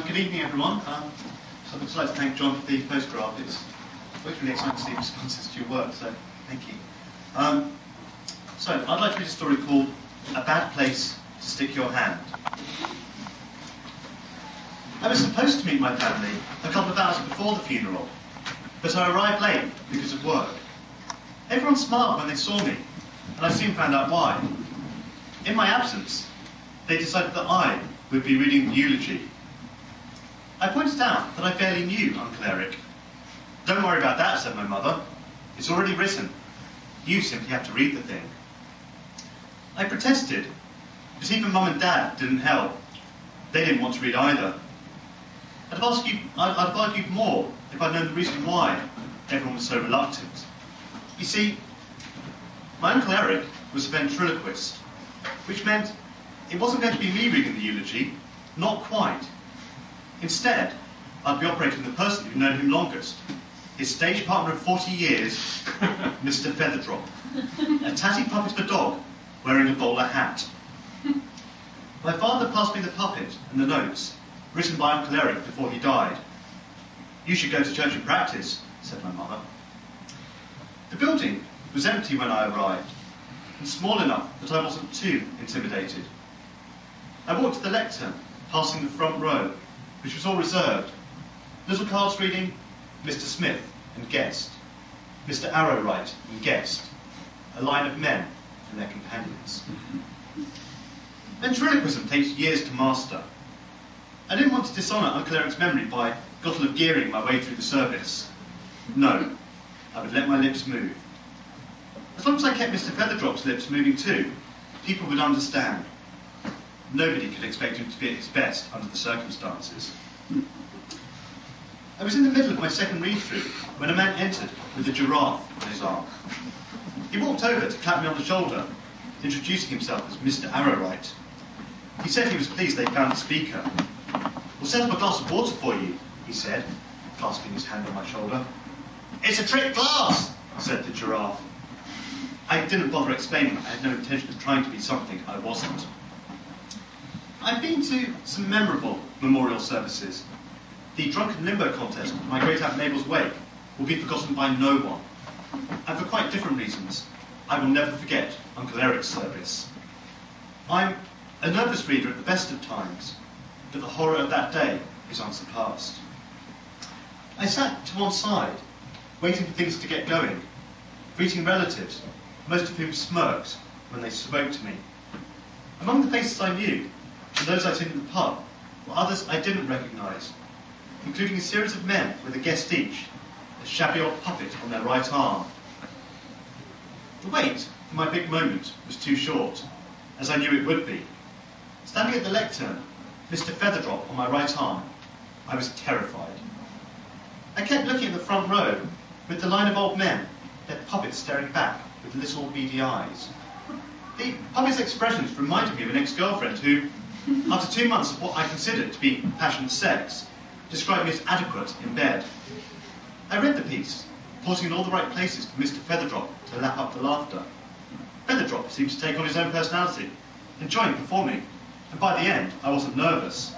Good evening, everyone. So I'd like to thank John for the photograph. It's really exciting to see responses to your work, so thank you. So I'd like to read a story called A Bad Place to Stick Your Hand. I was supposed to meet my family a couple of hours before the funeral, but I arrived late because of work. Everyone smiled when they saw me, and I soon found out why. In my absence, they decided that I would be reading the eulogy. I pointed out that I barely knew Uncle Eric. "Don't worry about that," said my mother. "It's already written. You simply have to read the thing." I protested, but even Mum and Dad didn't help. They didn't want to read either. I'd have argued more if I'd known the reason why everyone was so reluctant. You see, my Uncle Eric was a ventriloquist, which meant it wasn't going to be me reading the eulogy, not quite. Instead, I'd be operating the person who'd known him longest, his stage partner of 40 years, Mr. Featherdrop, a tatty puppet of a dog wearing a bowler hat. My father passed me the puppet and the notes, written by Uncle Eric before he died. "You should go to church and practice," said my mother. The building was empty when I arrived, and small enough that I wasn't too intimidated. I walked to the lectern, passing the front row, which was all reserved. Little cards reading, "Mr. Smith" and "Guest," "Mr. Arrowright" and "Guest," a line of men and their companions. Ventriloquism takes years to master. I didn't want to dishonour Uncle Eric's memory by gottle of gearing my way through the service. No, I would let my lips move. As long as I kept Mr. Featherdrop's lips moving too, people would understand. Nobody could expect him to be at his best under the circumstances. I was in the middle of my second read-through when a man entered with a giraffe on his arm. He walked over to clap me on the shoulder, introducing himself as Mr. Arrowright. He said he was pleased they found a speaker. "We'll set up a glass of water for you," he said, clasping his hand on my shoulder. "It's a trick glass," said the giraffe. I didn't bother explaining I had no intention of trying to be something I wasn't. I've been to some memorable memorial services. The drunken limbo contest at my great-aunt Mabel's wake will be forgotten by no one. And for quite different reasons, I will never forget Uncle Eric's service. I'm a nervous reader at the best of times, but the horror of that day is unsurpassed. I sat to one side, waiting for things to get going, greeting relatives, most of whom smirked when they spoke to me. Among the faces I knew, and those I'd seen in the pub, were others I didn't recognise, including a series of men with a guest each, a shabby old puppet on their right arm. The wait for my big moment was too short, as I knew it would be. Standing at the lectern, Mr. Featherdrop on my right arm, I was terrified. I kept looking at the front row, with the line of old men, their puppets staring back with little beady eyes. The puppet's expressions reminded me of an ex-girlfriend who, after 2 months of what I considered to be passionate sex, described me as adequate in bed. I read the piece, pausing in all the right places for Mr. Featherdrop to lap up the laughter. Featherdrop seemed to take on his own personality, enjoying performing, and by the end, I wasn't nervous.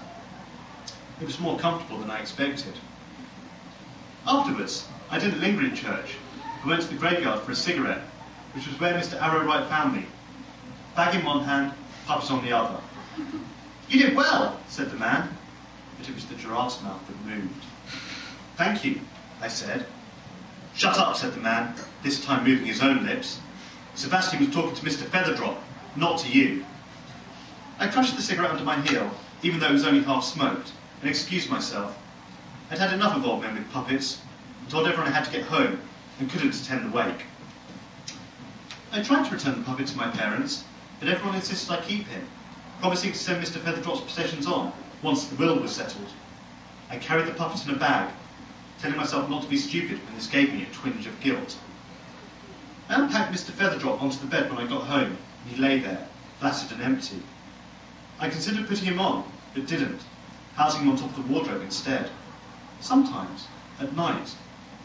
It was more comfortable than I expected. Afterwards, I didn't linger in church, but went to the graveyard for a cigarette, which was where Mr. Arrowright found me. Bag in one hand, puppet on the other. "You did well," said the man, but it was the giraffe's mouth that moved. "Thank you," I said. "Shut up," said the man, this time moving his own lips. "Sebastian was talking to Mr. Featherdrop, not to you." I crushed the cigarette under my heel, even though it was only half smoked, and excused myself. I'd had enough of old men with puppets, and told everyone I had to get home, and couldn't attend the wake. I tried to return the puppet to my parents, but everyone insisted I keep him, promising to send Mr. Featherdrop's possessions on once the will was settled. I carried the puppet in a bag, telling myself not to be stupid when this gave me a twinge of guilt. I unpacked Mr. Featherdrop onto the bed when I got home, and he lay there, flaccid and empty. I considered putting him on, but didn't, housing him on top of the wardrobe instead. Sometimes, at night,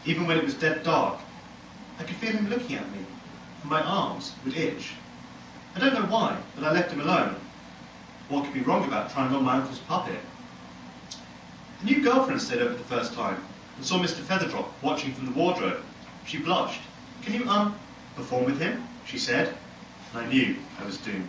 even when it was dead dark, I could feel him looking at me, and my arms would itch. I don't know why, but I left him alone. What could be wrong about trying on my uncle's puppet? A new girlfriend stayed over the first time and saw Mr. Featherdrop watching from the wardrobe. She blushed. "Can you, perform with him?" she said. And I knew I was doomed.